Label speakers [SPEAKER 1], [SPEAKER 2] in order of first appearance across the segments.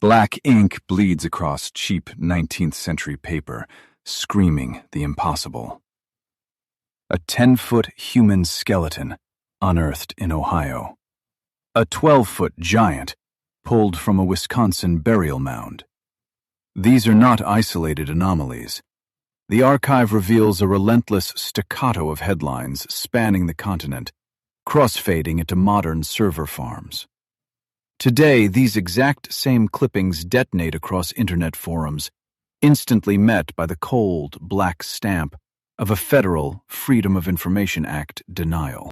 [SPEAKER 1] Black ink bleeds across cheap 19th century paper, screaming the impossible. A 10-foot human skeleton, unearthed in Ohio. A 12-foot giant, pulled from a Wisconsin burial mound. These are not isolated anomalies. The archive reveals a relentless staccato of headlines spanning the continent, crossfading into modern server farms. Today, these exact same clippings detonate across internet forums, instantly met by the cold, black stamp of a federal Freedom of Information Act denial.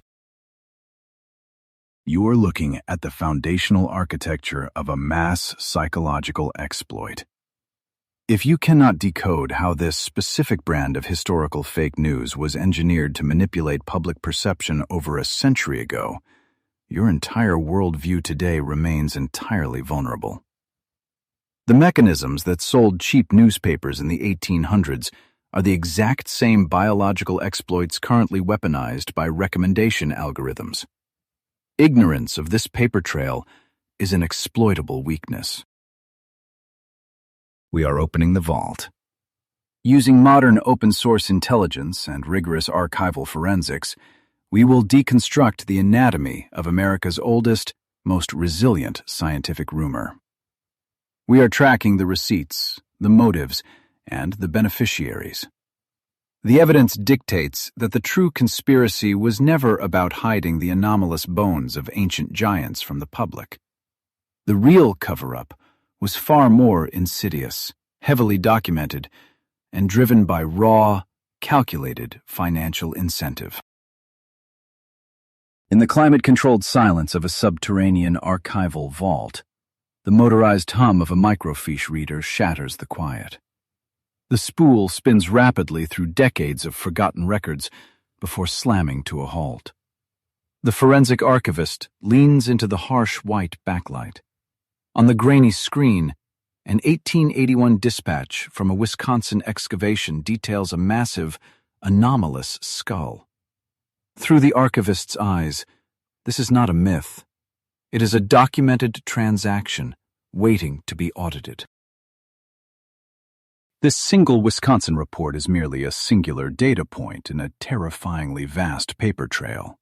[SPEAKER 1] You are looking at the foundational architecture of a mass psychological exploit. If you cannot decode how this specific brand of historical fake news was engineered to manipulate public perception over a century ago, your entire worldview today remains entirely vulnerable. The mechanisms that sold cheap newspapers in the 1800s are the exact same biological exploits currently weaponized by recommendation algorithms. Ignorance of this paper trail is an exploitable weakness. We are opening the vault. Using modern open-source intelligence and rigorous archival forensics, we will deconstruct the anatomy of America's oldest, most resilient scientific rumor. We are tracking the receipts, the motives, and the beneficiaries. The evidence dictates that the true conspiracy was never about hiding the anomalous bones of ancient giants from the public. The real cover-up was far more insidious, heavily documented, and driven by raw, calculated financial incentive. In the climate-controlled silence of a subterranean archival vault, the motorized hum of a microfiche reader shatters the quiet. The spool spins rapidly through decades of forgotten records before slamming to a halt. The forensic archivist leans into the harsh white backlight. On the grainy screen, an 1881 dispatch from a Wisconsin excavation details a massive, anomalous skull. Through the archivist's eyes, this is not a myth. It is a documented transaction waiting to be audited. This single Wisconsin report is merely a singular data point in a terrifyingly vast paper trail.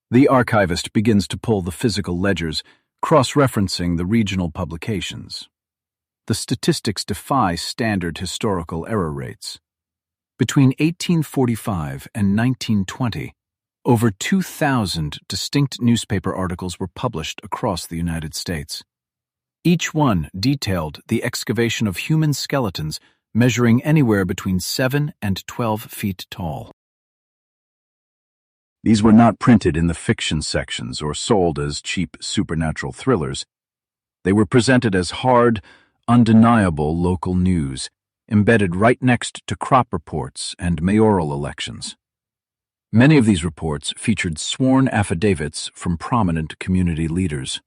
[SPEAKER 1] The archivist begins to pull the physical ledgers, cross-referencing the regional publications. The statistics defy standard historical error rates. Between 1845 and 1920, over 2,000 distinct newspaper articles were published across the United States. Each one detailed the excavation of human skeletons measuring anywhere between 7 and 12 feet tall. These were not printed in the fiction sections or sold as cheap supernatural thrillers. They were presented as hard, undeniable local news, embedded right next to crop reports and mayoral elections. Many of these reports featured sworn affidavits from prominent community leaders.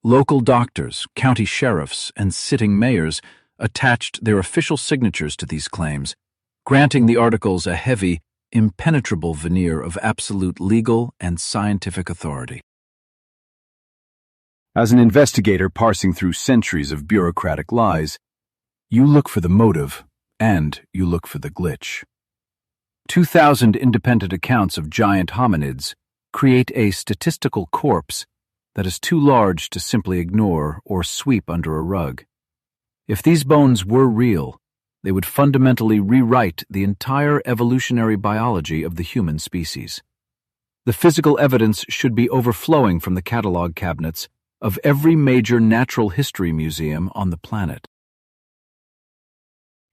[SPEAKER 1] Local doctors, county sheriffs, and sitting mayors attached their official signatures to these claims, granting the articles a heavy, impenetrable veneer of absolute legal and scientific authority. As an investigator parsing through centuries of bureaucratic lies, you look for the motive and you look for the glitch. 2,000 independent accounts of giant hominids create a statistical corpse that is too large to simply ignore or sweep under a rug. If these bones were real, they would fundamentally rewrite the entire evolutionary biology of the human species. The physical evidence should be overflowing from the catalog cabinets of every major natural history museum on the planet.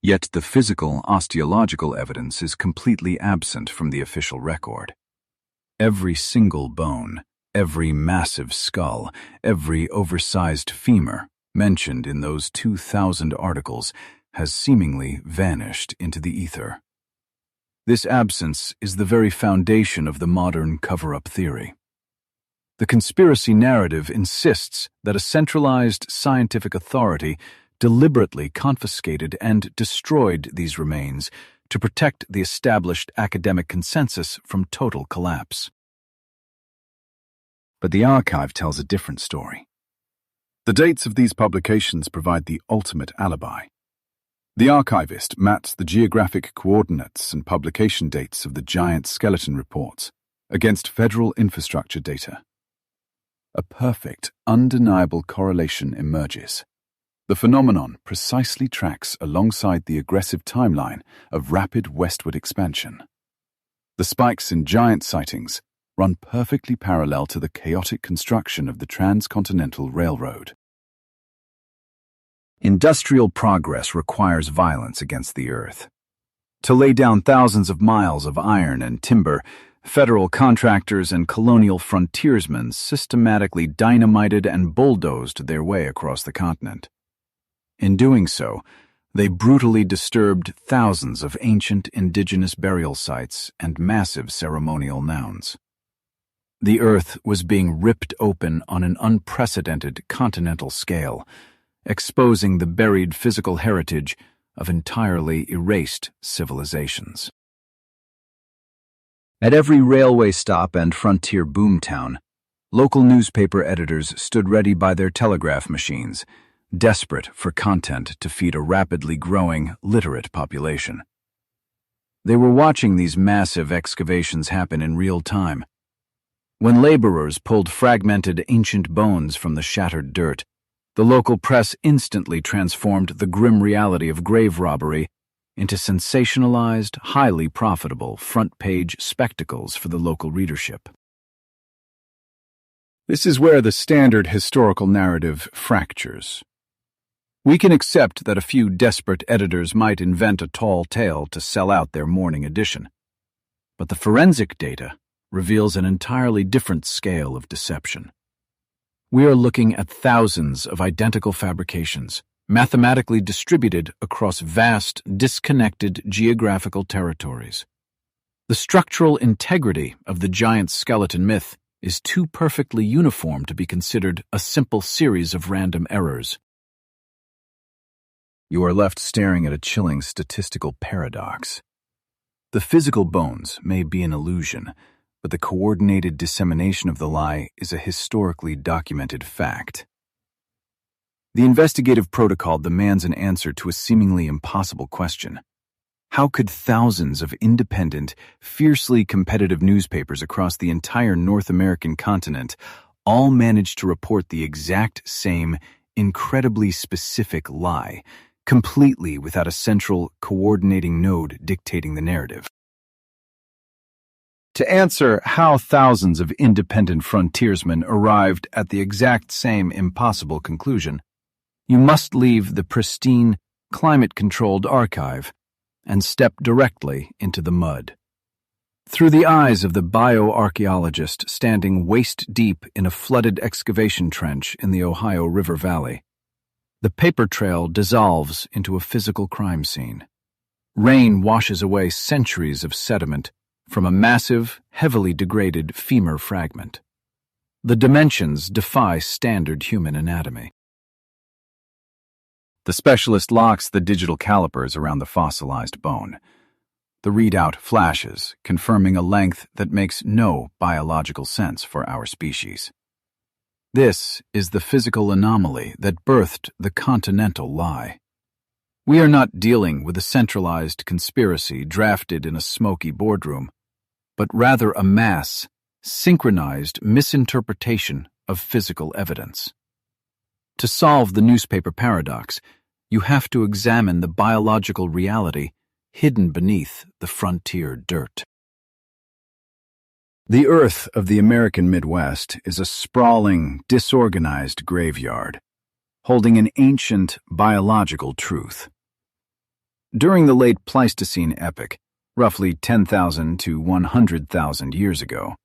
[SPEAKER 1] Yet the physical osteological evidence is completely absent from the official record. Every single bone, every massive skull, every oversized femur mentioned in those 2,000 articles has seemingly vanished into the ether. This absence is the very foundation of the modern cover-up theory. The conspiracy narrative insists that a centralized scientific authority deliberately confiscated and destroyed these remains to protect the established academic consensus from total collapse. But the archive tells a different story. The dates of these publications provide the ultimate alibi. The archivist maps the geographic coordinates and publication dates of the giant skeleton reports against federal infrastructure data. A perfect, undeniable correlation emerges. The phenomenon precisely tracks alongside the aggressive timeline of rapid westward expansion. The spikes in giant sightings run perfectly parallel to the chaotic construction of the transcontinental railroad. Industrial progress requires violence against the earth. To lay down thousands of miles of iron and timber, federal contractors and colonial frontiersmen systematically dynamited and bulldozed their way across the continent. In doing so, they brutally disturbed thousands of ancient indigenous burial sites and massive ceremonial mounds. The earth was being ripped open on an unprecedented continental scale, exposing the buried physical heritage of entirely erased civilizations. At every railway stop and frontier boomtown, local newspaper editors stood ready by their telegraph machines, desperate for content to feed a rapidly growing, literate population. They were watching these massive excavations happen in real time. When laborers pulled fragmented ancient bones from the shattered dirt, the local press instantly transformed the grim reality of grave robbery into sensationalized, highly profitable front-page spectacles for the local readership. This is where the standard historical narrative fractures. We can accept that a few desperate editors might invent a tall tale to sell out their morning edition, but the forensic data reveals an entirely different scale of deception. We are looking at thousands of identical fabrications, mathematically distributed across vast, disconnected geographical territories. The structural integrity of the giant skeleton myth is too perfectly uniform to be considered a simple series of random errors. You are left staring at a chilling statistical paradox. The physical bones may be an illusion, but the coordinated dissemination of the lie is a historically documented fact. The investigative protocol demands an answer to a seemingly impossible question. How could thousands of independent, fiercely competitive newspapers across the entire North American continent all manage to report the exact same, incredibly specific lie, completely without a central, coordinating node dictating the narrative? To answer how thousands of independent frontiersmen arrived at the exact same impossible conclusion, you must leave the pristine, climate-controlled archive and step directly into the mud. Through the eyes of the bioarchaeologist standing waist-deep in a flooded excavation trench in the Ohio River Valley, the paper trail dissolves into a physical crime scene. Rain washes away centuries of sediment from a massive, heavily degraded femur fragment. The dimensions defy standard human anatomy. The specialist locks the digital calipers around the fossilized bone. The readout flashes, confirming a length that makes no biological sense for our species. This is the physical anomaly that birthed the continental lie. We are not dealing with a centralized conspiracy drafted in a smoky boardroom, but rather a mass, synchronized misinterpretation of physical evidence. To solve the newspaper paradox, you have to examine the biological reality hidden beneath the frontier dirt. The earth of the American Midwest is a sprawling, disorganized graveyard, holding an ancient biological truth. During the late Pleistocene epoch, roughly 10,000 to 100,000 years ago,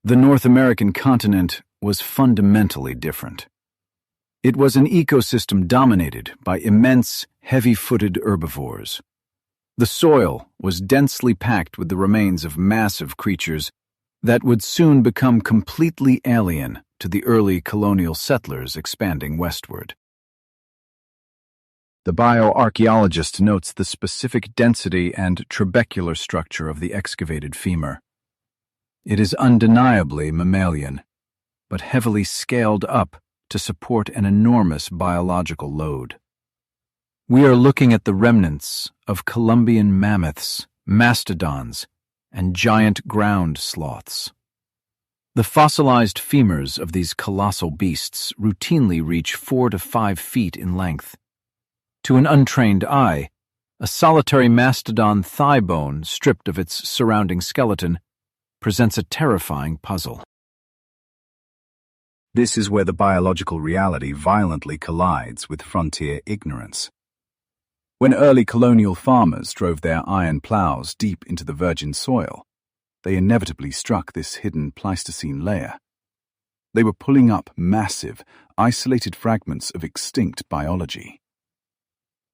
[SPEAKER 1] the North American continent was fundamentally different. It was an ecosystem dominated by immense, heavy-footed herbivores. The soil was densely packed with the remains of massive creatures that would soon become completely alien to the early colonial settlers expanding westward. The bioarchaeologist notes the specific density and trabecular structure of the excavated femur. It is undeniably mammalian, but heavily scaled up to support an enormous biological load. We are looking at the remnants of Columbian mammoths, mastodons, and giant ground sloths. The fossilized femurs of these colossal beasts routinely reach 4 to 5 feet in length. To an untrained eye, a solitary mastodon thigh bone stripped of its surrounding skeleton presents a terrifying puzzle.
[SPEAKER 2] This is where the biological reality violently collides with frontier ignorance. When early colonial farmers drove their iron plows deep into the virgin soil, they inevitably struck this hidden Pleistocene layer. They were pulling up massive, isolated fragments of extinct biology.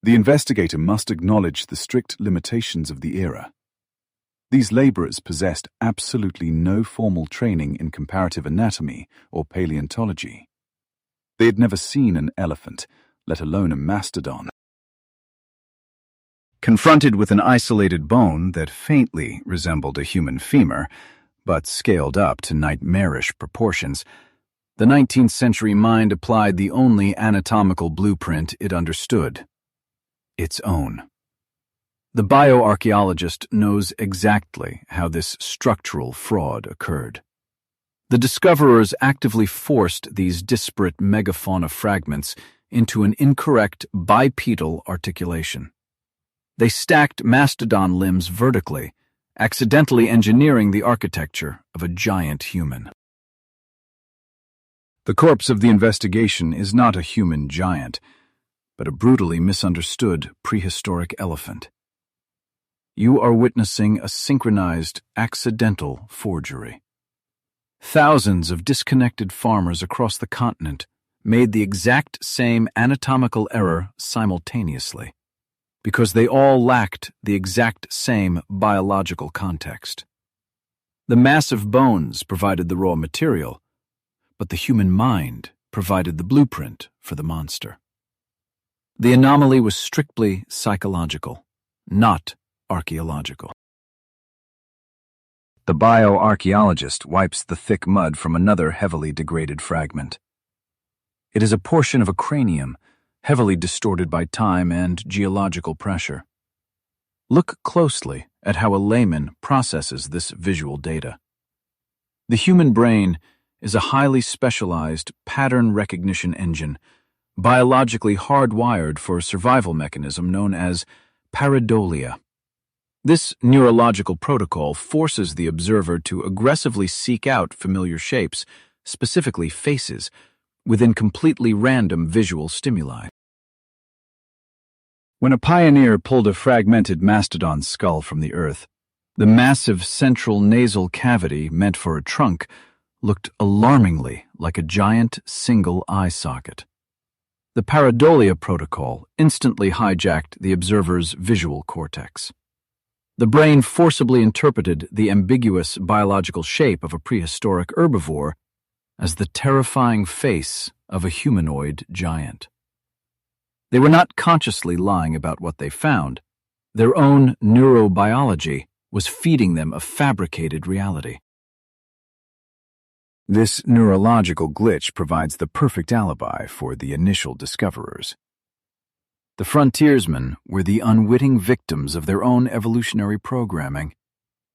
[SPEAKER 2] The investigator must acknowledge the strict limitations of the era. These laborers possessed absolutely no formal training in comparative anatomy or paleontology. They had never seen an elephant, let alone a mastodon. Confronted with an isolated bone that faintly resembled a human femur, but scaled up to nightmarish proportions, the 19th century mind applied the only anatomical blueprint it understood: its own. The bioarchaeologist knows exactly how this structural fraud occurred. The discoverers actively forced these disparate megafauna fragments into an incorrect bipedal articulation. They stacked mastodon limbs vertically, accidentally engineering the architecture of a giant human. The corpse of the investigation is not a human giant, but a brutally misunderstood prehistoric elephant. You are witnessing a synchronized, accidental forgery. Thousands of disconnected farmers across the continent made the exact same anatomical error simultaneously, because they all lacked the exact same biological context. The massive bones provided the raw material, but the human mind provided the blueprint for the monster. The anomaly was strictly psychological, not archaeological. The bioarchaeologist wipes the thick mud from another heavily degraded fragment. It is a portion of a cranium, heavily distorted by time and geological pressure. Look closely at how a layman processes this visual data. The human brain is a highly specialized pattern recognition engine, biologically hardwired for a survival mechanism known as pareidolia. This neurological protocol forces the observer to aggressively seek out familiar shapes, specifically faces, within completely random visual stimuli. When a pioneer pulled a fragmented mastodon skull from the earth, the massive central nasal cavity meant for a trunk looked alarmingly like a giant single eye socket. The pareidolia protocol instantly hijacked the observer's visual cortex. The brain forcibly interpreted the ambiguous biological shape of a prehistoric herbivore as the terrifying face of a humanoid giant. They were not consciously lying about what they found. Their own neurobiology was feeding them a fabricated reality. This neurological glitch provides the perfect alibi for the initial discoverers. The frontiersmen were the unwitting victims of their own evolutionary programming.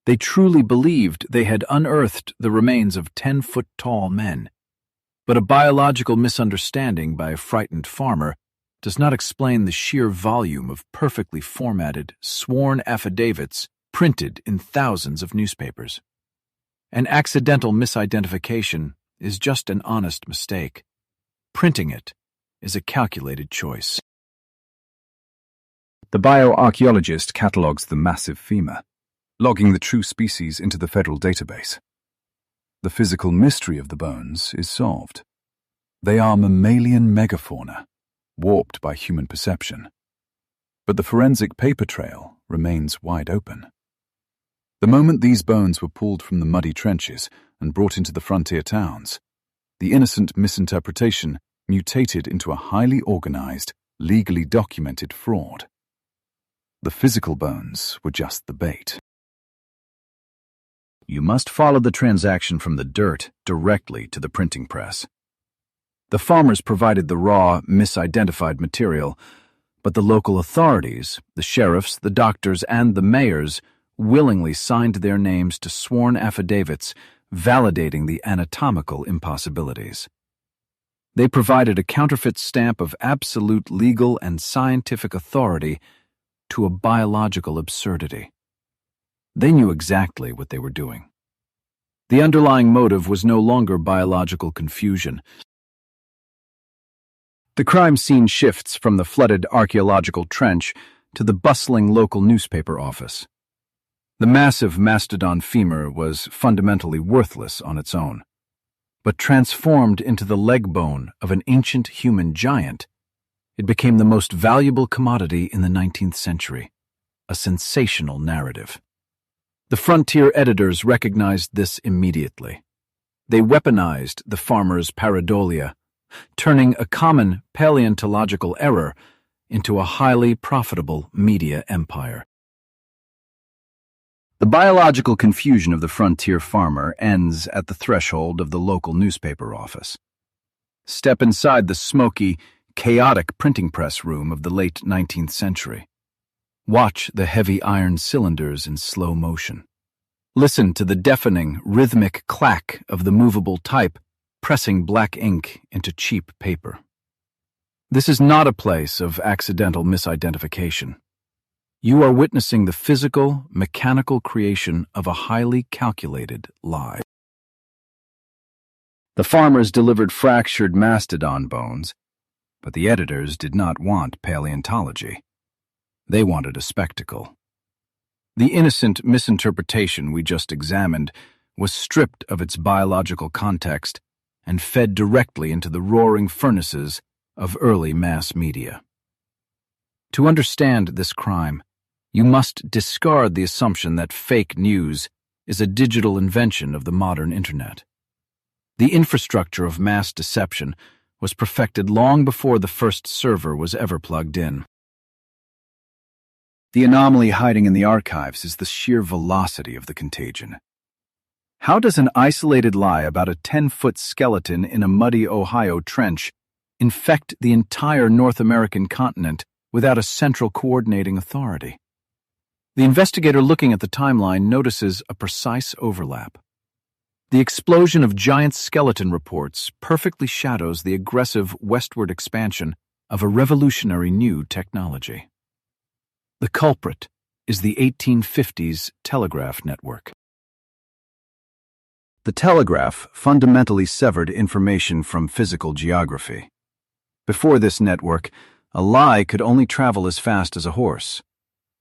[SPEAKER 2] They truly believed they had unearthed the remains of 10-foot-tall men. But a biological misunderstanding by a frightened farmer does not explain the sheer volume of perfectly formatted, sworn affidavits printed in thousands of newspapers. An accidental misidentification is just an honest mistake. Printing it is a calculated choice. The bioarchaeologist catalogues the massive femur, logging the true species into the federal database. The physical mystery of the bones is solved. They are mammalian megafauna, warped by human perception. But the forensic paper trail remains wide open. The moment these bones were pulled from the muddy trenches and brought into the frontier towns, the innocent misinterpretation mutated into a highly organized, legally documented fraud. The physical bones were just the bait. You must follow the transaction from the dirt directly to the printing press. The farmers provided the raw, misidentified material, but the local authorities, the sheriffs, the doctors, and the mayors willingly signed their names to sworn affidavits validating the anatomical impossibilities. They provided a counterfeit stamp of absolute legal and scientific authority to a biological absurdity. They knew exactly what they were doing. The underlying motive was no longer biological confusion. The crime scene shifts from the flooded archaeological trench to the bustling local newspaper office. The massive mastodon femur was fundamentally worthless on its own, but transformed into the leg bone of an ancient human giant, it became the most valuable commodity in the 19th century, a sensational narrative. The frontier editors recognized this immediately. They weaponized the farmer's pareidolia, turning a common paleontological error into a highly profitable media empire. The biological confusion of the frontier farmer ends at the threshold of the local newspaper office. Step inside the smoky, chaotic printing press room of the late 19th century. Watch the heavy iron cylinders in slow motion. Listen to the deafening, rhythmic clack of the movable type pressing black ink into cheap paper. This is not a place of accidental misidentification. You are witnessing the physical, mechanical creation of a highly calculated lie. The farmers delivered fractured mastodon bones, but the editors did not want paleontology. They wanted a spectacle. The innocent misinterpretation we just examined was stripped of its biological context and fed directly into the roaring furnaces of early mass media. To understand this crime, you must discard the assumption that fake news is a digital invention of the modern internet. The infrastructure of mass deception was perfected long before the first server was ever plugged in. The anomaly hiding in the archives is the sheer velocity of the contagion. How does an isolated lie about a 10-foot skeleton in a muddy Ohio trench infect the entire North American continent without a central coordinating authority? The investigator looking at the timeline notices a precise overlap. The explosion of giant skeleton reports perfectly shadows the aggressive westward expansion of a revolutionary new technology. The culprit is the 1850s telegraph network. The telegraph fundamentally severed information from physical geography. Before this network, a lie could only travel as fast as a horse.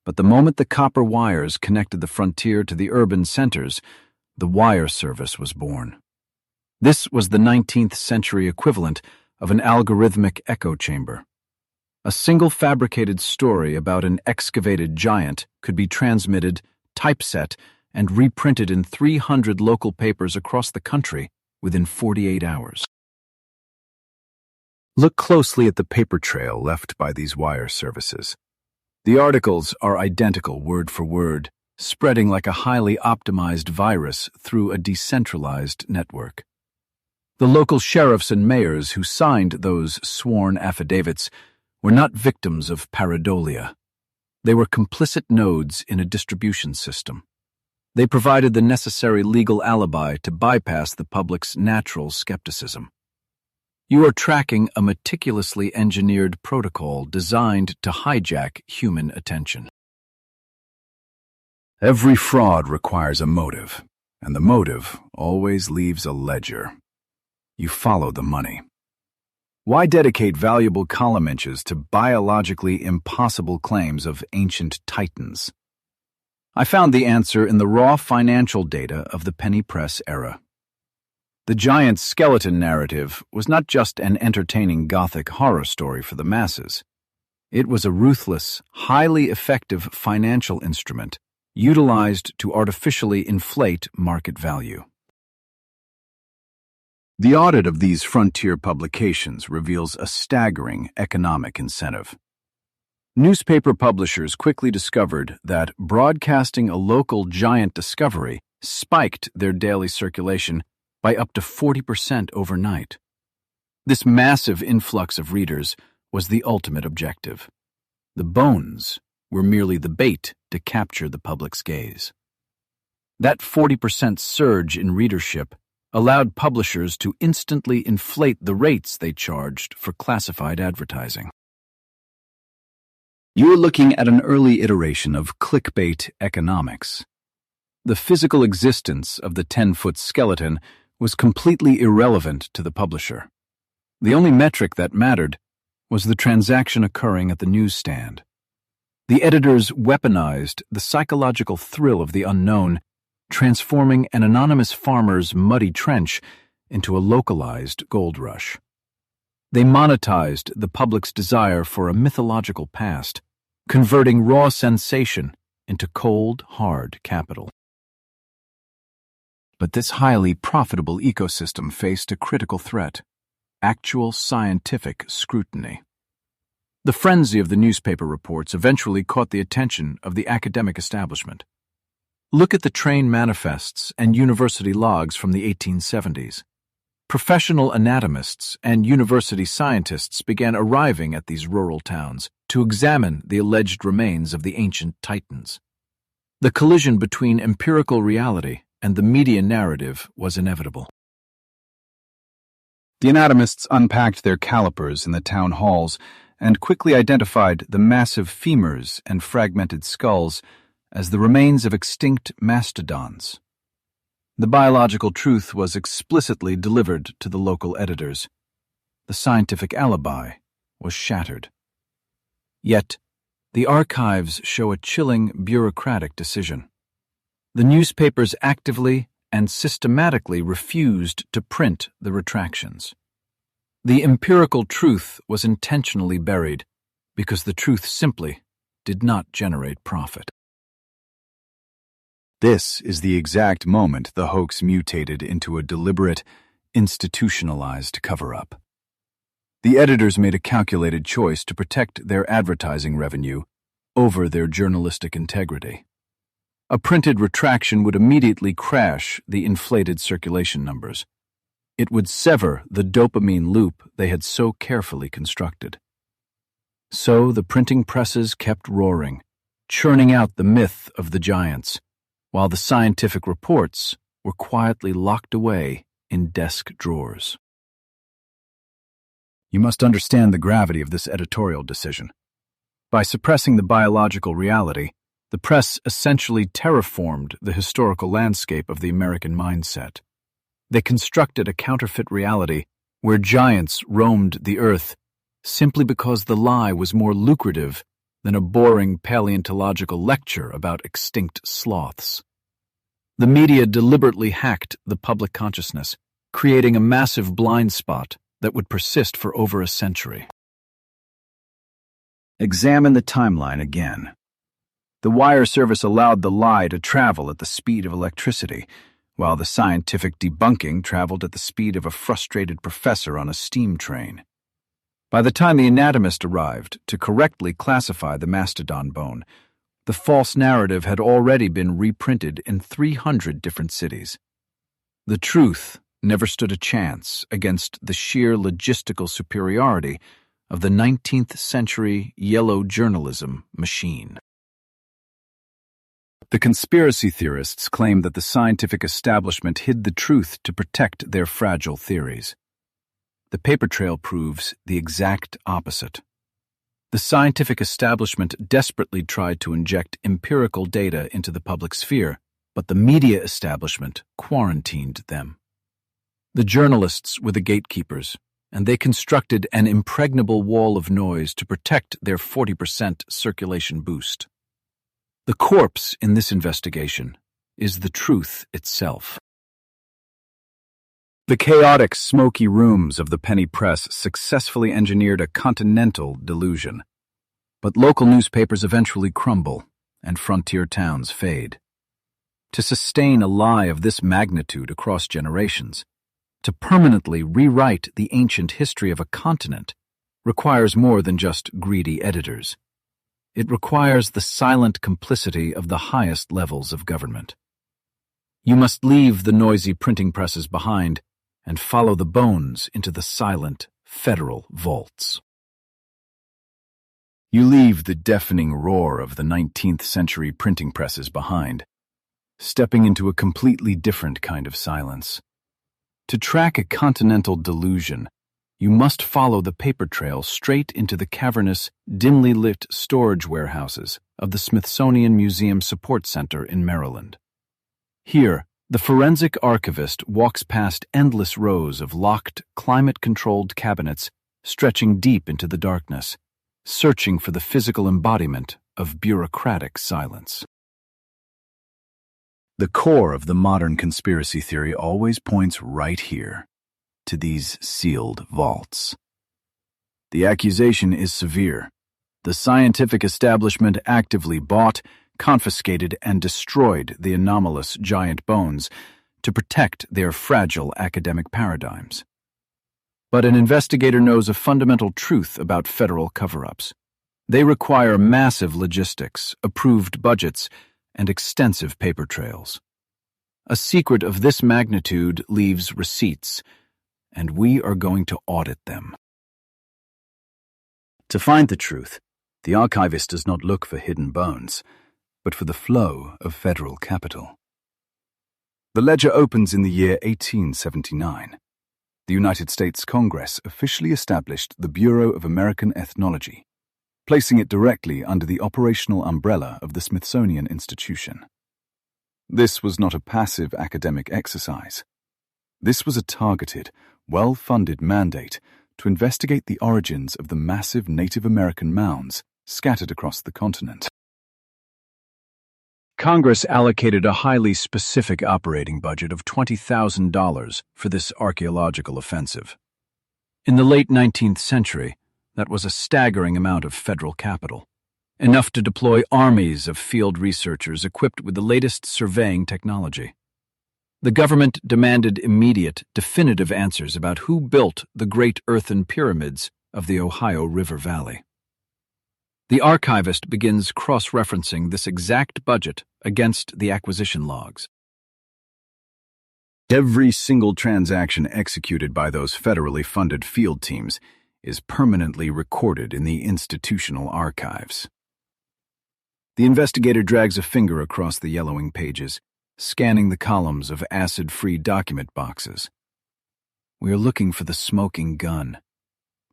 [SPEAKER 2] But the moment the copper wires connected the frontier to the urban centers, the wire service was born. This was the 19th century equivalent of an algorithmic echo chamber. A single fabricated story about an excavated giant could be transmitted, typeset, and reprinted in 300 local papers across the country within 48 hours. Look closely at the paper trail left by these wire services. The articles are identical word for word, spreading like a highly optimized virus through a decentralized network. The local sheriffs and mayors who signed those sworn affidavits were not victims of pareidolia. They were complicit nodes in a distribution system. They provided the necessary legal alibi to bypass the public's natural skepticism. You are tracking a meticulously engineered protocol designed to hijack human attention. Every fraud requires a motive, and the motive always leaves a ledger. You follow the money. Why dedicate valuable column inches to biologically impossible claims of ancient titans? I found the answer in the raw financial data of the penny press era. The giant skeleton narrative was not just an entertaining Gothic horror story for the masses. It was a ruthless, highly effective financial instrument utilized to artificially inflate market value. The audit of these frontier publications reveals a staggering economic incentive. Newspaper publishers quickly discovered that broadcasting a local giant discovery spiked their daily circulation by up to 40% overnight. This massive influx of readers was the ultimate objective. The bones were merely the bait to capture the public's gaze. That 40% surge in readership allowed publishers to instantly inflate the rates they charged for classified advertising. You are looking at an early iteration of clickbait economics. The physical existence of the 10-foot skeleton was completely irrelevant to the publisher. The only metric that mattered was the transaction occurring at the newsstand. The editors weaponized the psychological thrill of the unknown, transforming an anonymous farmer's muddy trench into a localized gold rush. They monetized the public's desire for a mythological past, converting raw sensation into cold, hard capital. But this highly profitable ecosystem faced a critical threat: actual scientific scrutiny. The frenzy of the newspaper reports eventually caught the attention of the academic establishment. Look at the train manifests and university logs from the 1870s. Professional anatomists and university scientists began arriving at these rural towns to examine the alleged remains of the ancient titans. The collision between empirical reality and the media narrative was inevitable.
[SPEAKER 1] The anatomists unpacked their calipers in the town halls and quickly identified the massive femurs and fragmented skulls as the remains of extinct mastodons. The biological truth was explicitly delivered to the local editors. The scientific alibi was shattered. Yet, the archives show a chilling bureaucratic decision. The newspapers actively and systematically refused to print the retractions. The empirical truth was intentionally buried because the truth simply did not generate profit. This is the exact moment the hoax mutated into a deliberate, institutionalized cover-up. The editors made a calculated choice to protect their advertising revenue over their journalistic integrity. A printed retraction would immediately crash the inflated circulation numbers. It would sever the dopamine loop they had so carefully constructed. So the printing presses kept roaring, churning out the myth of the giants, while the scientific reports were quietly locked away in desk drawers. You must understand the gravity of this editorial decision. By suppressing the biological reality, the press essentially terraformed the historical landscape of the American mindset. They constructed a counterfeit reality where giants roamed the earth simply because the lie was more lucrative than a boring paleontological lecture about extinct sloths. The media deliberately hacked the public consciousness, creating a massive blind spot that would persist for over a century. Examine the timeline again. The wire service allowed the lie to travel at the speed of electricity, while the scientific debunking traveled at the speed of a frustrated professor on a steam train. By the time the anatomist arrived to correctly classify the mastodon bone, the false narrative had already been reprinted in 300 different cities. The truth never stood a chance against the sheer logistical superiority of the 19th century yellow journalism machine. The conspiracy theorists claim that the scientific establishment hid the truth to protect their fragile theories. The paper trail proves the exact opposite. The scientific establishment desperately tried to inject empirical data into the public sphere, but the media establishment quarantined them. The journalists were the gatekeepers, and they constructed an impregnable wall of noise to protect their 40% circulation boost. The corpse in this investigation is the truth itself. The chaotic, smoky rooms of the penny press successfully engineered a continental delusion. But local newspapers eventually crumble, and frontier towns fade. To sustain a lie of this magnitude across generations, to permanently rewrite the ancient history of a continent, requires more than just greedy editors. It requires the silent complicity of the highest levels of government. You must leave the noisy printing presses behind and follow the bones into the silent,
[SPEAKER 2] federal vaults. You leave the deafening roar of the 19th century printing presses behind, stepping into a completely different kind of silence. To track a continental delusion, you must follow the paper trail straight into the cavernous, dimly lit storage warehouses of the Smithsonian Museum Support Center in Maryland. Here, the forensic archivist walks past endless rows of locked, climate-controlled cabinets stretching deep into the darkness, searching for the physical embodiment of bureaucratic silence. The core of the modern conspiracy theory always points right here, to these sealed vaults. The accusation is severe. The scientific establishment actively bought, confiscated, and destroyed the anomalous giant bones to protect their fragile academic paradigms. But an investigator knows a fundamental truth about federal cover-ups. They require massive logistics, approved budgets, and extensive paper trails. A secret of this magnitude leaves receipts, and we are going to audit them. To find the truth, the archivist does not look for hidden bones, but for the flow of federal capital. The ledger opens in the year 1879. The United States Congress officially established the Bureau of American Ethnology, placing it directly under the operational umbrella of the Smithsonian Institution. This was not a passive academic exercise. This was a targeted, well-funded mandate to investigate the origins of the massive Native American mounds scattered across the continent. Congress allocated a highly specific operating budget of $20,000 for this archaeological offensive. In the late 19th century, that was a staggering amount of federal capital, enough to deploy armies of field researchers equipped with the latest surveying technology. The government demanded immediate, definitive answers about who built the great earthen pyramids of the Ohio River Valley. The archivist begins cross-referencing this exact budget against the acquisition logs. Every single transaction executed by those federally funded field teams is permanently recorded in the institutional archives. The investigator drags a finger across the yellowing pages, scanning the columns of acid-free document boxes. We are looking for the smoking gun,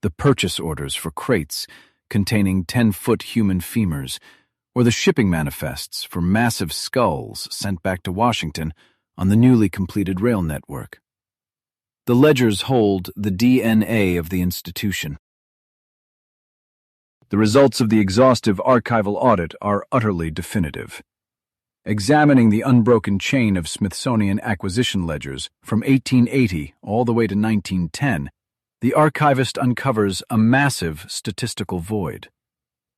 [SPEAKER 2] the purchase orders for crates containing 10-foot human femurs, or the shipping manifests for massive skulls sent back to Washington on the newly completed rail network. The ledgers hold the DNA of the institution. The results of the exhaustive archival audit are utterly definitive. Examining the unbroken chain of Smithsonian acquisition ledgers from 1880 all the way to 1910, the archivist uncovers a massive statistical void.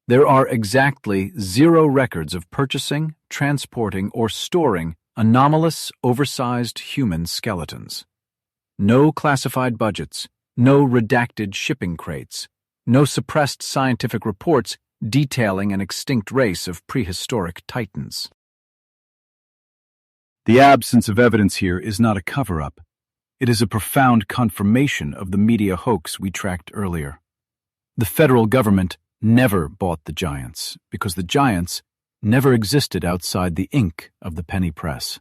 [SPEAKER 2] There are exactly 0 records of purchasing, transporting, or storing anomalous, oversized human skeletons. No classified budgets, no redacted shipping crates, no suppressed scientific reports detailing an extinct race of prehistoric titans. The absence of evidence here is not a cover-up. It is a profound confirmation of the media hoax we tracked earlier. The federal government never bought the giants because the giants never existed outside the ink of the penny press.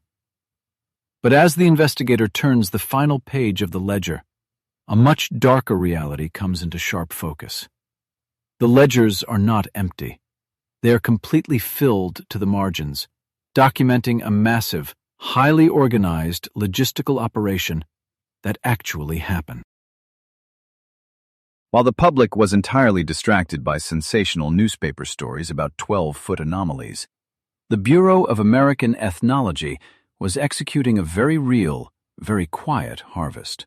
[SPEAKER 2] But as the investigator turns the final page of the ledger, a much darker reality comes into sharp focus. The ledgers are not empty. They are completely filled to the margins, documenting a massive, highly organized logistical operation that actually happened. While the public was entirely distracted by sensational newspaper stories about 12-foot anomalies, the Bureau of American Ethnology was executing a very real, very quiet harvest.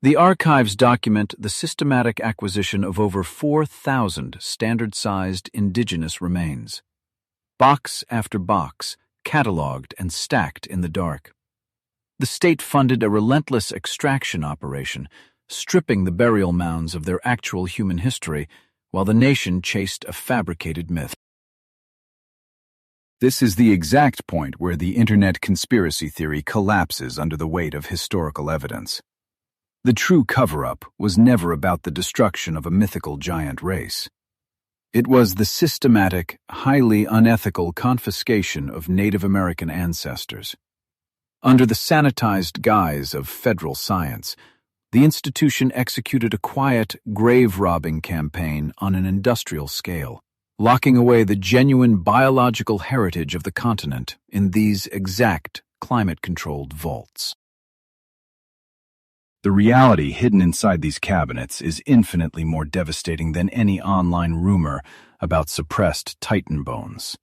[SPEAKER 2] The archives document the systematic acquisition of over 4,000 standard-sized indigenous remains. Box after box, cataloged and stacked in the dark. The state funded a relentless extraction operation, stripping the burial mounds of their actual human history, while the nation chased a fabricated myth. This is the exact point where the internet conspiracy theory collapses under the weight of historical evidence. The true cover-up was never about the destruction of a mythical giant race. It was the systematic, highly unethical confiscation of Native American ancestors. Under the sanitized guise of federal science, the institution executed a quiet, grave-robbing campaign on an industrial scale, locking away the genuine biological heritage of the continent in these exact, climate-controlled vaults. The reality hidden inside these cabinets is infinitely more devastating than any online rumor about suppressed Titan bones.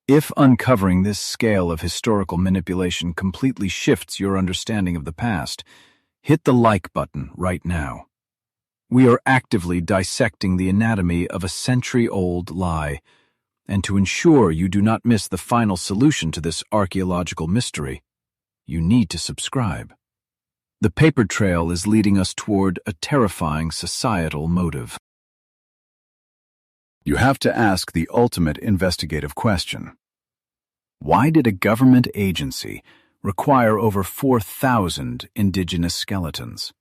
[SPEAKER 2] If uncovering this scale of historical manipulation completely shifts your understanding of the past, hit the like button right now. We are actively dissecting the anatomy of a century-old lie, and to ensure you do not miss the final solution to this archaeological mystery, you need to subscribe. The paper trail is leading us toward a terrifying societal motive. You have to ask the ultimate investigative question. Why did a government agency require over 4,000 indigenous skeletons?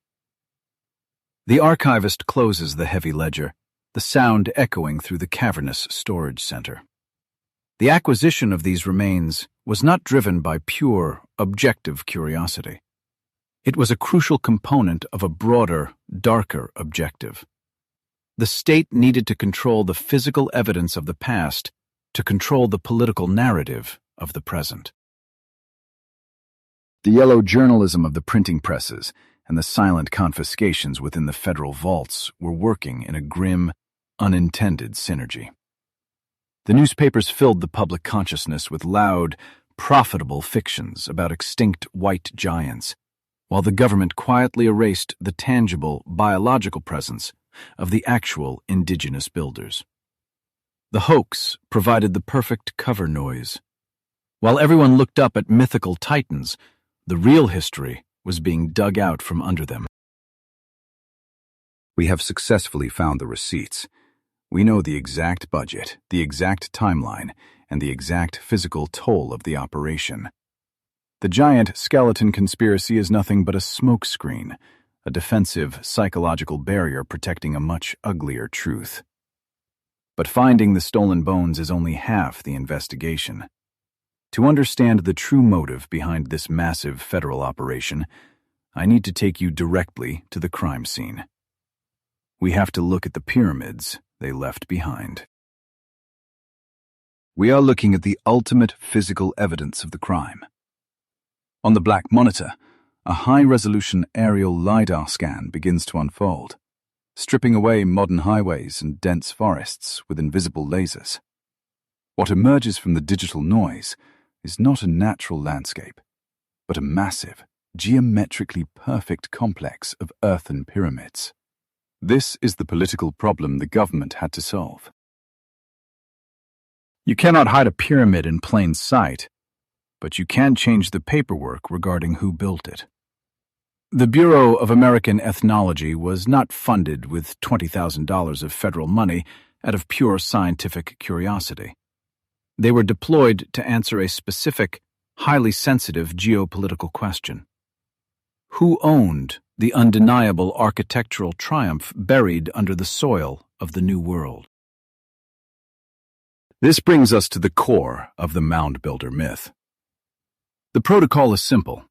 [SPEAKER 2] The archivist closes the heavy ledger, the sound echoing through the cavernous storage center. The acquisition of these remains was not driven by pure, objective curiosity. It was a crucial component of a broader, darker objective. The state needed to control the physical evidence of the past to control the political narrative of the present. The yellow journalism of the printing presses and the silent confiscations within the federal vaults were working in a grim, unintended synergy. The newspapers filled the public consciousness with loud, profitable fictions about extinct white giants, while the government quietly erased the tangible, biological presence of the actual indigenous builders. The hoax provided the perfect cover noise. While everyone looked up at mythical titans, the real history was being dug out from under them. We have successfully found the receipts. We know the exact budget, the exact timeline, and the exact physical toll of the operation. The giant skeleton conspiracy is nothing but a smokescreen, a defensive psychological barrier protecting a much uglier truth. But finding the stolen bones is only half the investigation. To understand the true motive behind this massive federal operation, I need to take you directly to the crime scene. We have to look at the pyramids they left behind. We are looking at the ultimate physical evidence of the crime. On the black monitor, a high-resolution aerial LiDAR scan begins to unfold, stripping away modern highways and dense forests with invisible lasers. What emerges from the digital noise is not a natural landscape, but a massive, geometrically perfect complex of earthen pyramids. This is the political problem the government had to solve. You cannot hide a pyramid in plain sight, but you can change the paperwork regarding who built it. The Bureau of American Ethnology was not funded with $20,000 of federal money out of pure scientific curiosity. They were deployed to answer a specific, highly sensitive geopolitical question. Who owned the undeniable architectural triumph buried under the soil of the New World? This brings us to the core of the mound builder myth. The protocol is simple.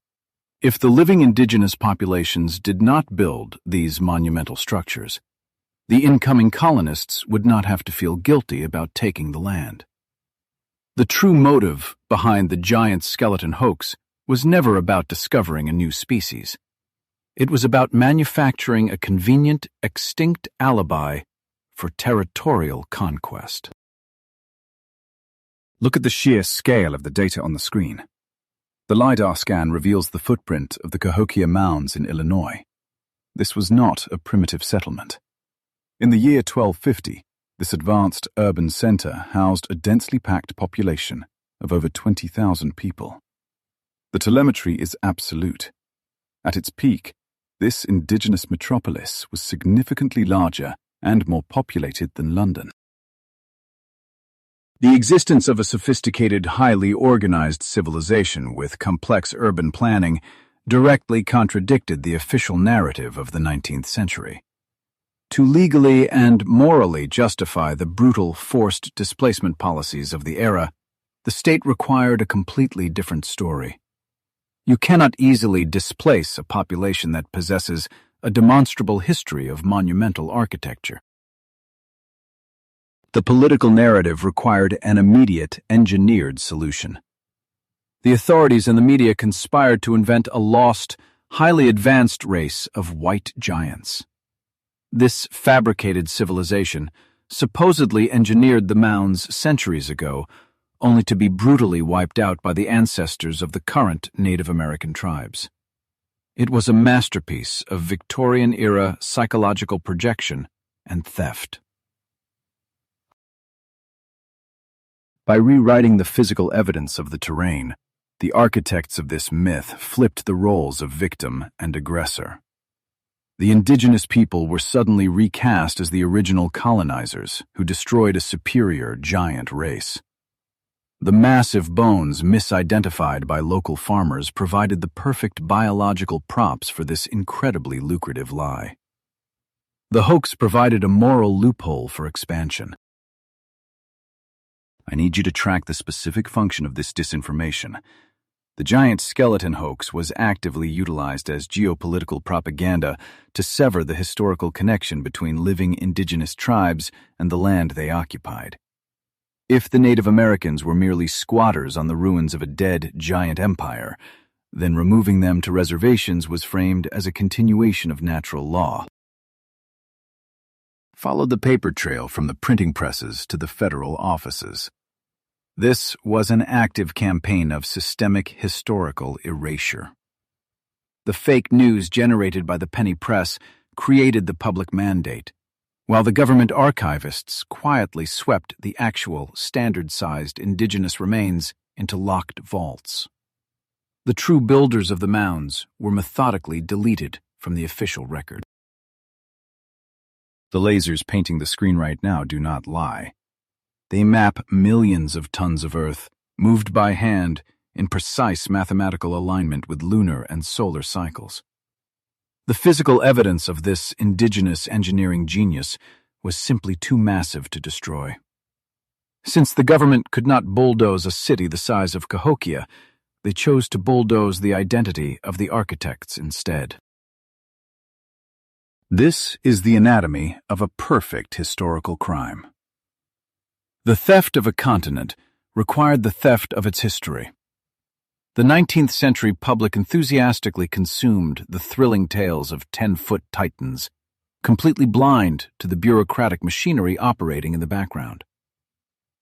[SPEAKER 2] If the living indigenous populations did not build these monumental structures, the incoming colonists would not have to feel guilty about taking the land. The true motive behind the giant skeleton hoax was never about discovering a new species. It was about manufacturing a convenient, extinct alibi for territorial conquest. Look at the sheer scale of the data on the screen. The LiDAR scan reveals the footprint of the Cahokia Mounds in Illinois. This was not a primitive settlement. In the year 1250, this advanced urban center housed a densely packed population of over 20,000 people. The telemetry is absolute. At its peak, this indigenous metropolis was significantly larger and more populated than London. The existence of a sophisticated, highly organized civilization with complex urban planning directly contradicted the official narrative of the 19th century. To legally and morally justify the brutal forced displacement policies of the era, the state required a completely different story. You cannot easily displace a population that possesses a demonstrable history of monumental architecture. The political narrative required an immediate, engineered solution. The authorities and the media conspired to invent a lost, highly advanced race of white giants. This fabricated civilization supposedly engineered the Mounds centuries ago, only to be brutally wiped out by the ancestors of the current Native American tribes. It was a masterpiece of Victorian-era psychological projection and theft. By rewriting the physical evidence of the terrain, the architects of this myth flipped the roles of victim and aggressor. The indigenous people were suddenly recast as the original colonizers who destroyed a superior giant race. The massive bones misidentified by local farmers provided the perfect biological props for this incredibly lucrative lie. The hoax provided a moral loophole for expansion. I need you to track the specific function of this disinformation. The giant skeleton hoax was actively utilized as geopolitical propaganda to sever the historical connection between living indigenous tribes and the land they occupied. If the Native Americans were merely squatters on the ruins of a dead giant empire, then removing them to reservations was framed as a continuation of natural law. Follow the paper trail from the printing presses to the federal offices. This was an active campaign of systemic historical erasure. The fake news generated by the penny press created the public mandate, while the government archivists quietly swept the actual, standard-sized indigenous remains into locked vaults. The true builders of the mounds were methodically deleted from the official record. The lasers painting the screen right now do not lie. They map millions of tons of earth, moved by hand, in precise mathematical alignment with lunar and solar cycles. The physical evidence of this indigenous engineering genius was simply too massive to destroy. Since the government could not bulldoze a city the size of Cahokia, they chose to bulldoze the identity of the architects instead. This is the anatomy of a perfect historical crime. The theft of a continent required the theft of its history. The 19th century public enthusiastically consumed the thrilling tales of 10-foot titans, completely blind to the bureaucratic machinery operating in the background.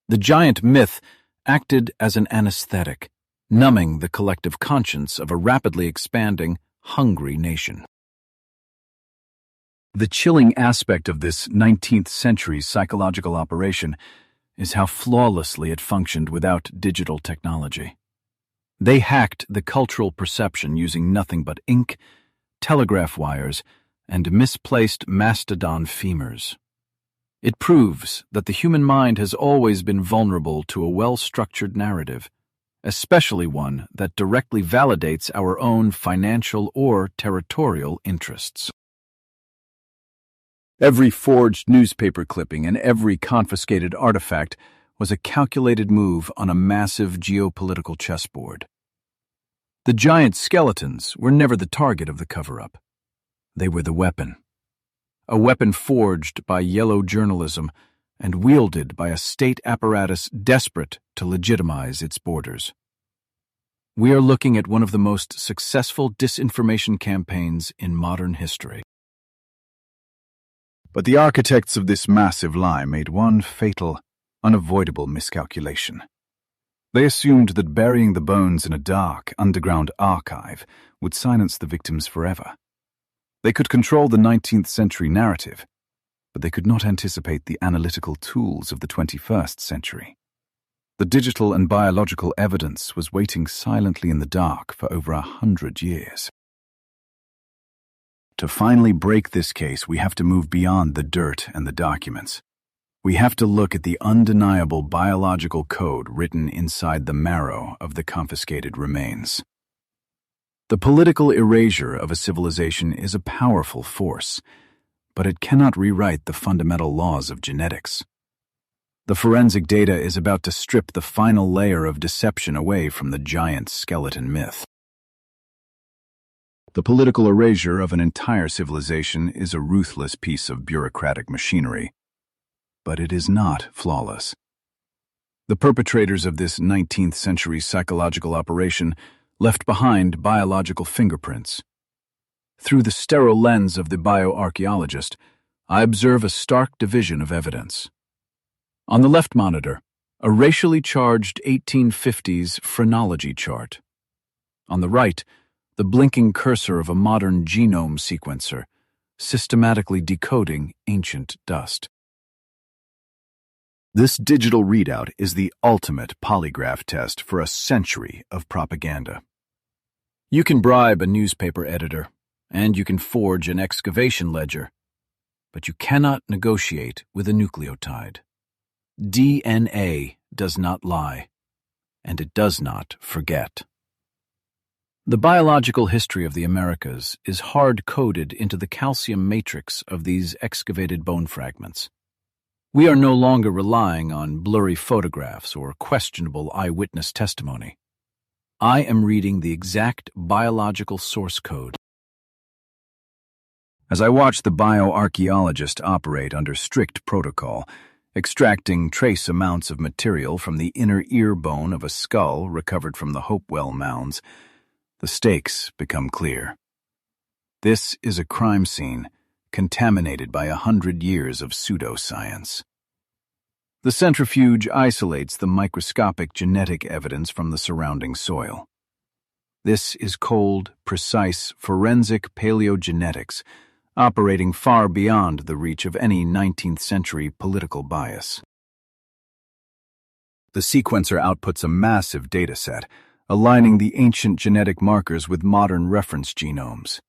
[SPEAKER 2] The giant myth acted as an anesthetic, numbing the collective conscience of a rapidly expanding, hungry nation. The chilling aspect of this 19th century psychological operation is how flawlessly it functioned without digital technology. They hacked the cultural perception using nothing but ink, telegraph wires, and misplaced mastodon femurs. It proves that the human mind has always been vulnerable to a well-structured narrative, especially one that directly validates our own financial or territorial interests. Every forged newspaper clipping and every confiscated artifact was a calculated move on a massive geopolitical chessboard. The giant skeletons were never the target of the cover-up. They were the weapon. A weapon forged by yellow journalism and wielded by a state apparatus desperate to legitimize its borders. We are looking at one of the most successful disinformation campaigns in modern history. But the architects of this massive lie made one fatal, unavoidable miscalculation. They assumed that burying the bones in a dark, underground archive would silence the victims forever. They could control the 19th century narrative, but they could not anticipate the analytical tools of the 21st century. The digital and biological evidence was waiting silently in the dark for over 100 years. To finally break this case, we have to move beyond the dirt and the documents. We have to look at the undeniable biological code written inside the marrow of the confiscated remains. The political erasure of a civilization is a powerful force, but it cannot rewrite the fundamental laws of genetics. The forensic data is about to strip the final layer of deception away from the giant skeleton myth. The political erasure of an entire civilization is a ruthless piece of bureaucratic machinery, but it is not flawless. The perpetrators of this 19th century psychological operation left behind biological fingerprints. Through the sterile lens of the bioarchaeologist, I observe a stark division of evidence. On the left monitor, a racially charged 1850s phrenology chart. On the right, the blinking cursor of a modern genome sequencer, systematically decoding ancient dust. This digital readout is the ultimate polygraph test for a century of propaganda. You can bribe a newspaper editor, and you can forge an excavation ledger, but you cannot negotiate with a nucleotide. DNA does not lie, and it does not forget. The biological history of the Americas is hard-coded into the calcium matrix of these excavated bone fragments. We are no longer relying on blurry photographs or questionable eyewitness testimony. I am reading the exact biological source code. As I watch the bioarchaeologist operate under strict protocol, extracting trace amounts of material from the inner ear bone of a skull recovered from the Hopewell Mounds, the stakes become clear. This is a crime scene contaminated by 100 years of pseudoscience. The centrifuge isolates the microscopic genetic evidence from the surrounding soil. This is cold, precise, forensic paleogenetics, operating far beyond the reach of any 19th century political bias. The sequencer outputs a massive dataset, aligning the ancient genetic markers with modern reference genomes.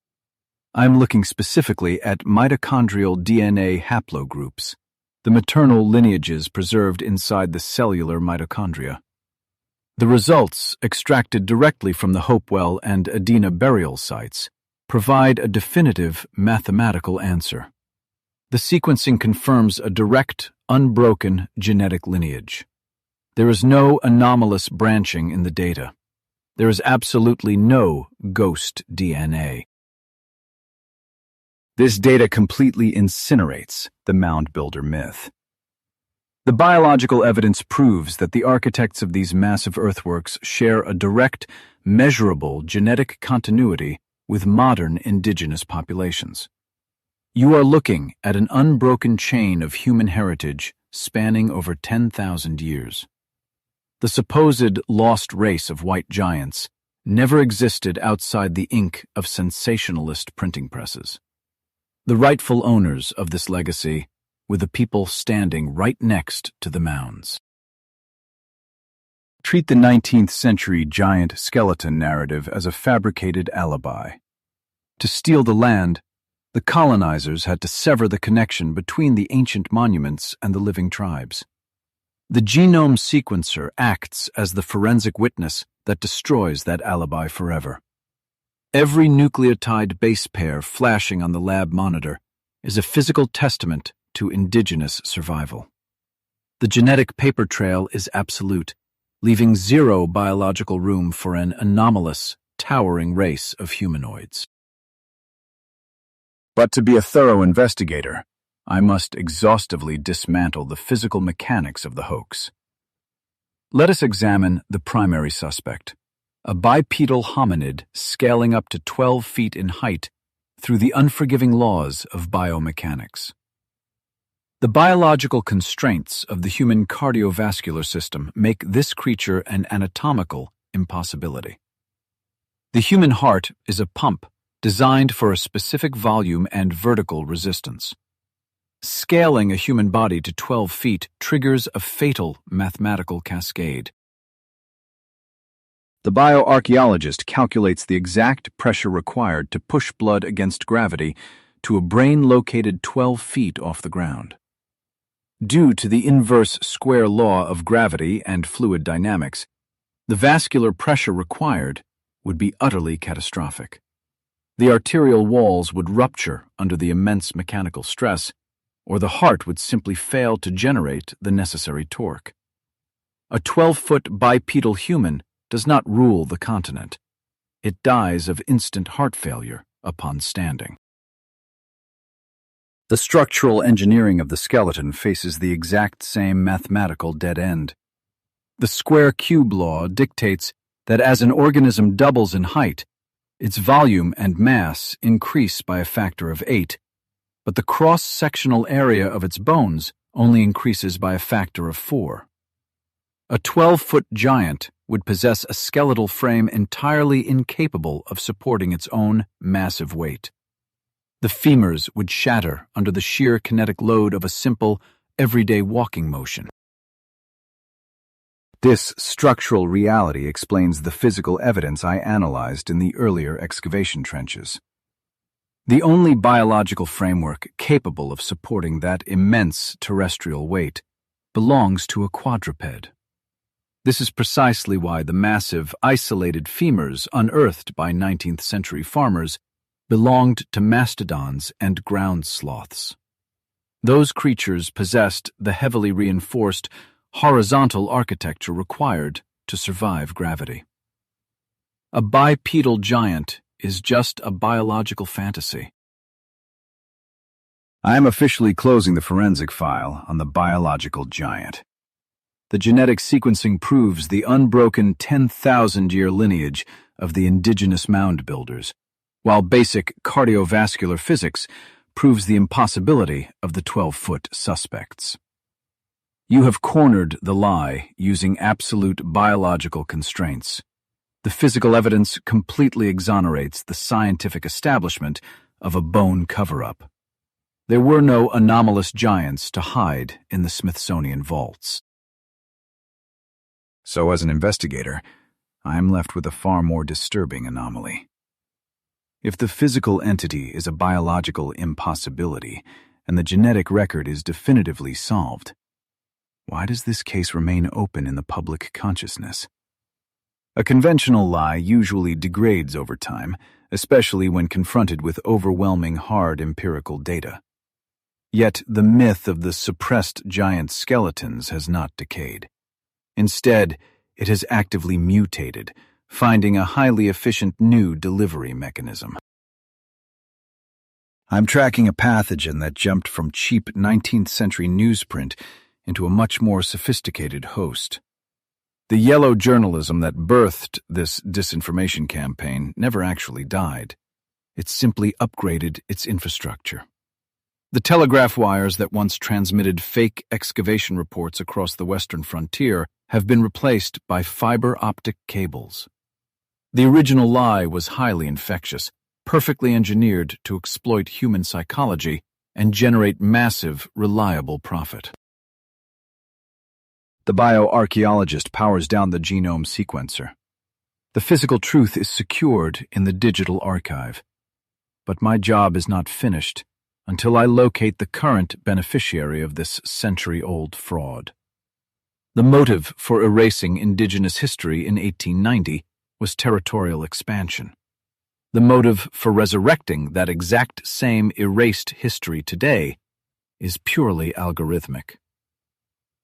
[SPEAKER 2] I'm looking specifically at mitochondrial DNA haplogroups, the maternal lineages preserved inside the cellular mitochondria. The results, extracted directly from the Hopewell and Adena burial sites, provide a definitive mathematical answer. The sequencing confirms a direct, unbroken genetic lineage. There is no anomalous branching in the data. There is absolutely no ghost DNA. This data completely incinerates the mound builder myth. The biological evidence proves that the architects of these massive earthworks share a direct, measurable genetic continuity with modern indigenous populations. You are looking at an unbroken chain of human heritage spanning over 10,000 years. The supposed lost race of white giants never existed outside the ink of sensationalist printing presses. The rightful owners of this legacy were the people standing right next to the mounds. Treat the 19th century giant skeleton narrative as a fabricated alibi. To steal the land, the colonizers had to sever the connection between the ancient monuments and the living tribes. The genome sequencer acts as the forensic witness that destroys that alibi forever. Every nucleotide base pair flashing on the lab monitor is a physical testament to indigenous survival. The genetic paper trail is absolute, leaving zero biological room for an anomalous, towering race of humanoids. But to be a thorough investigator, I must exhaustively dismantle the physical mechanics of the hoax. Let us examine the primary suspect, a bipedal hominid scaling up to 12 feet in height through the unforgiving laws of biomechanics. The biological constraints of the human cardiovascular system make this creature an anatomical impossibility. The human heart is a pump designed for a specific volume and vertical resistance. Scaling a human body to 12 feet triggers a fatal mathematical cascade. The bioarchaeologist calculates the exact pressure required to push blood against gravity to a brain located 12 feet off the ground. Due to the inverse square law of gravity and fluid dynamics, the vascular pressure required would be utterly catastrophic. The arterial walls would rupture under the immense mechanical stress, or the heart would simply fail to generate the necessary torque. A 12-foot bipedal human does not rule the continent. It dies of instant heart failure upon standing. The structural engineering of the skeleton faces the exact same mathematical dead end. The square cube law dictates that as an organism doubles in height, its volume and mass increase by a factor of 8, but the cross-sectional area of its bones only increases by a factor of 4. A 12-foot giant would possess a skeletal frame entirely incapable of supporting its own massive weight. The femurs would shatter under the sheer kinetic load of a simple, everyday walking motion. This structural reality explains the physical evidence I analyzed in the earlier excavation trenches. The only biological framework capable of supporting that immense terrestrial weight belongs to a quadruped. This is precisely why the massive, isolated femurs unearthed by 19th century farmers belonged to mastodons and ground sloths. Those creatures possessed the heavily reinforced, horizontal architecture required to survive gravity. A bipedal giant is just a biological fantasy. I am officially closing the forensic file on the biological giant. The genetic sequencing proves the unbroken 10,000-year lineage of the indigenous mound builders, while basic cardiovascular physics proves the impossibility of the 12-foot suspects. You have cornered the lie using absolute biological constraints. The physical evidence completely exonerates the scientific establishment of a bone cover-up. There were no anomalous giants to hide in the Smithsonian vaults. So as an investigator, I am left with a far more disturbing anomaly. If the physical entity is a biological impossibility and the genetic record is definitively solved, why does this case remain open in the public consciousness? A conventional lie usually degrades over time, especially when confronted with overwhelming hard empirical data. Yet the myth of the suppressed giant skeletons has not decayed. Instead, it has actively mutated, finding a highly efficient new delivery mechanism. I'm tracking a pathogen that jumped from cheap 19th century newsprint into a much more sophisticated host. The yellow journalism that birthed this disinformation campaign never actually died. It simply upgraded its infrastructure. The telegraph wires that once transmitted fake excavation reports across the western frontier have been replaced by fiber optic cables. The original lie was highly infectious, perfectly engineered to exploit human psychology and generate massive, reliable profit. The bioarchaeologist powers down the genome sequencer. The physical truth is secured in the digital archive. But my job is not finished until I locate the current beneficiary of this century-old fraud. The motive for erasing indigenous history in 1890 was territorial expansion. The motive for resurrecting that exact same erased history today is purely algorithmic.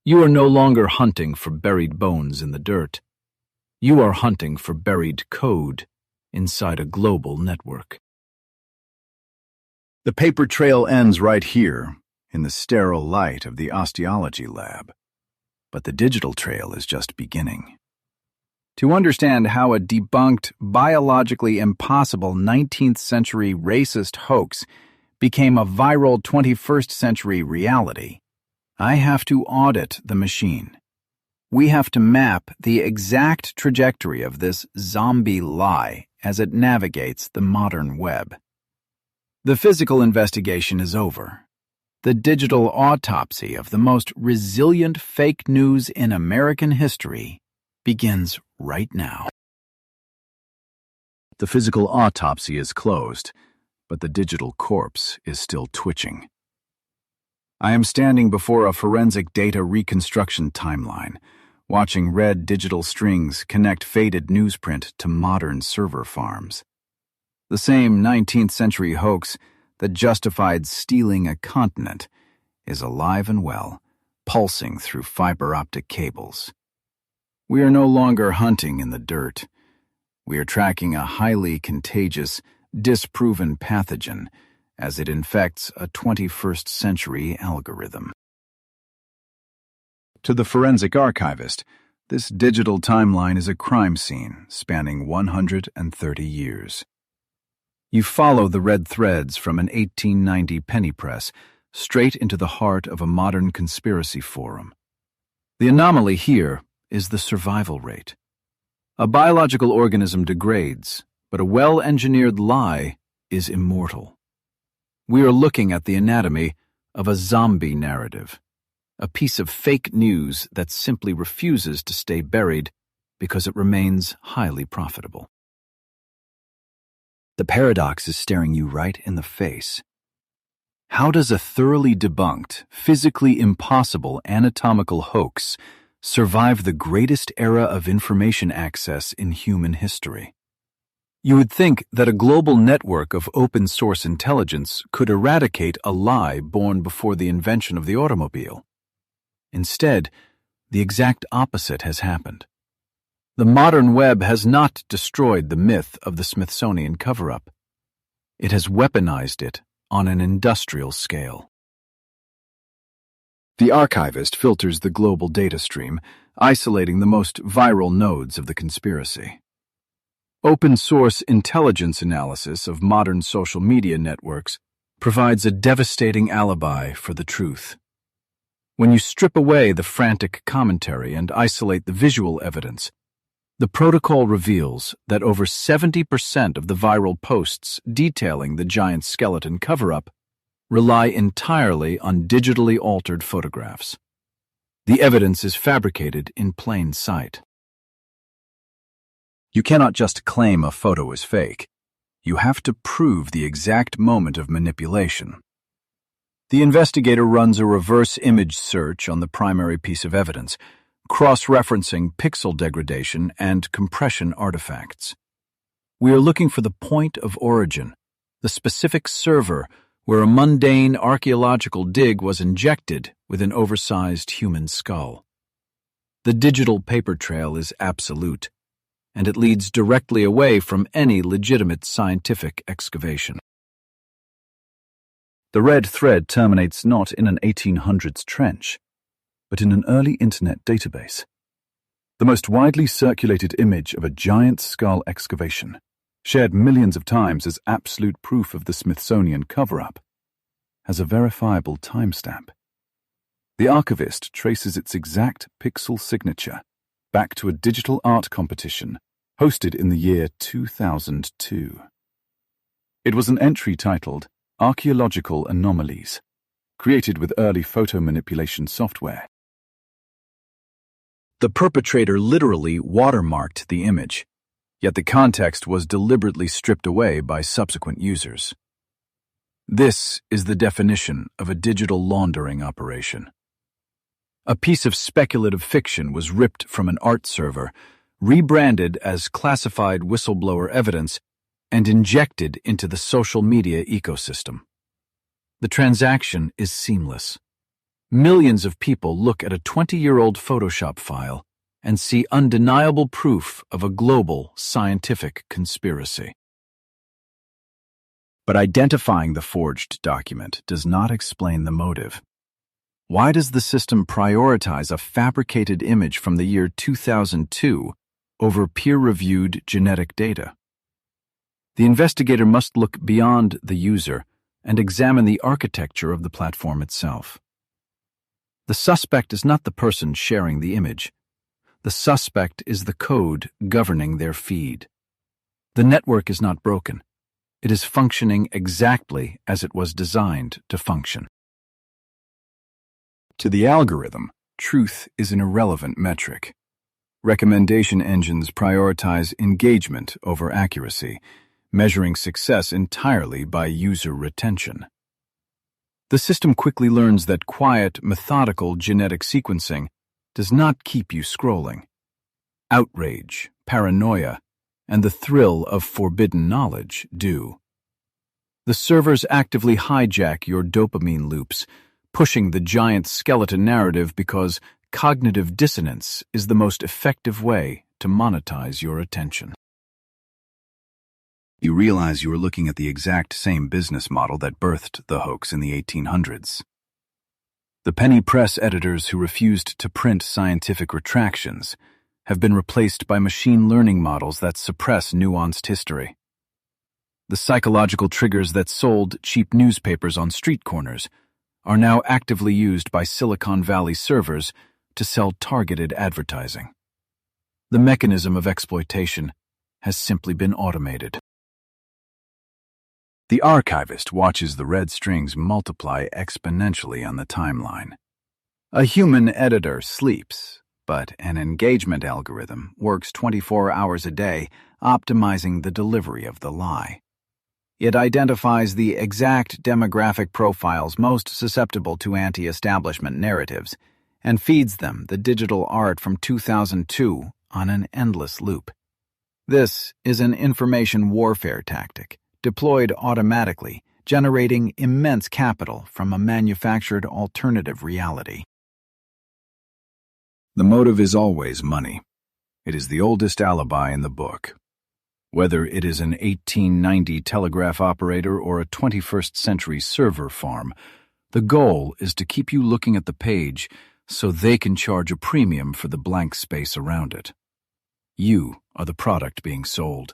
[SPEAKER 2] You are no longer hunting for buried bones in the dirt. You are hunting for buried code inside a global network. The paper trail ends right here, in the sterile light of the osteology lab. But the digital trail is just beginning. To understand how a debunked, biologically impossible 19th century racist hoax became a viral 21st century reality, I have to audit the machine. We have to map the exact trajectory of this zombie lie as it navigates the modern web. The physical investigation is over. The digital autopsy of the most resilient fake news in American history begins right now. The physical autopsy is closed, but the digital corpse is still twitching. I am standing before a forensic data reconstruction timeline, watching red digital strings connect faded newsprint to modern server farms. The same 19th century hoax that justified stealing a continent is alive and well, pulsing through fiber optic cables. We are no longer hunting in the dirt. We are tracking a highly contagious, disproven pathogen as it infects a 21st century algorithm. To the forensic archivist, this digital timeline is a crime scene spanning 130 years. You follow the red threads from an 1890 penny press straight into the heart of a modern conspiracy forum. The anomaly here is the survival rate. A biological organism degrades, but a well-engineered lie is immortal. We are looking at the anatomy of a zombie narrative, a piece of fake news that simply refuses to stay buried because it remains highly profitable. The paradox is staring you right in the face. How does a thoroughly debunked, physically impossible anatomical hoax survive the greatest era of information access in human history? You would think that a global network of open-source intelligence could eradicate a lie born before the invention of the automobile. Instead, the exact opposite has happened. The modern web has not destroyed the myth of the Smithsonian cover-up. It has weaponized it on an industrial scale. The archivist filters the global data stream, isolating the most viral nodes of the conspiracy. Open-source intelligence analysis of modern social media networks provides a devastating alibi for the truth. When you strip away the frantic commentary and isolate the visual evidence, the protocol reveals that over 70% of the viral posts detailing the giant skeleton cover-up rely entirely on digitally altered photographs. The evidence is fabricated in plain sight. You cannot just claim a photo is fake. You have to prove the exact moment of manipulation. The investigator runs a reverse image search on the primary piece of evidence, cross-referencing pixel degradation and compression artifacts. We are looking for the point of origin, the specific server where a mundane archaeological dig was injected with an oversized human skull. The digital paper trail is absolute, and it leads directly away from any legitimate scientific excavation. The red thread terminates not in an 1800s trench, but in an early internet database. The most widely circulated image of a giant skull excavation, shared millions of times as absolute proof of the Smithsonian cover-up, has a verifiable timestamp. The archivist traces its exact pixel signature back to a digital art competition hosted in the year 2002. It was an entry titled Archeological Anomalies, created with early photo manipulation software. The perpetrator literally watermarked the image, yet the context was deliberately stripped away by subsequent users. This is the definition of a digital laundering operation. A piece of speculative fiction was ripped from an art server, rebranded as classified whistleblower evidence, and injected into the social media ecosystem. The transaction is seamless. Millions of people look at a 20-year-old Photoshop file and see undeniable proof of a global scientific conspiracy. But identifying the forged document does not explain the motive. Why does the system prioritize a fabricated image from the year 2002 over peer-reviewed genetic data? The investigator must look beyond the user and examine the architecture of the platform itself. The suspect is not the person sharing the image. The suspect is the code governing their feed. The network is not broken. It is functioning exactly as it was designed to function. To the algorithm, truth is an irrelevant metric. Recommendation engines prioritize engagement over accuracy, measuring success entirely by user retention. The system quickly learns that quiet, methodical genetic sequencing does not keep you scrolling. Outrage, paranoia, and the thrill of forbidden knowledge do. The servers actively hijack your dopamine loops, pushing the giant skeleton narrative because cognitive dissonance is the most effective way to monetize your attention.
[SPEAKER 1] You realize you are looking at the exact same business model that birthed the hoax in the 1800s. The penny press editors who refused to print scientific retractions have been replaced by machine learning models that suppress nuanced history. The psychological triggers that sold cheap newspapers on street corners are now actively used by Silicon Valley servers to sell targeted advertising. The mechanism of exploitation has simply been automated. The archivist watches the red strings multiply exponentially on the timeline. A human editor sleeps, but an engagement algorithm works 24 hours a day, optimizing the delivery of the lie. It identifies the exact demographic profiles most susceptible to anti-establishment narratives and feeds them the digital art from 2002 on an endless loop. This is an information warfare tactic, deployed automatically, generating immense capital from a manufactured alternative reality. The motive is always money. It is the oldest alibi in the book. Whether it is an 1890 telegraph operator or a 21st century server farm, the goal is to keep you looking at the page so they can charge a premium for the blank space around it. You are the product being sold,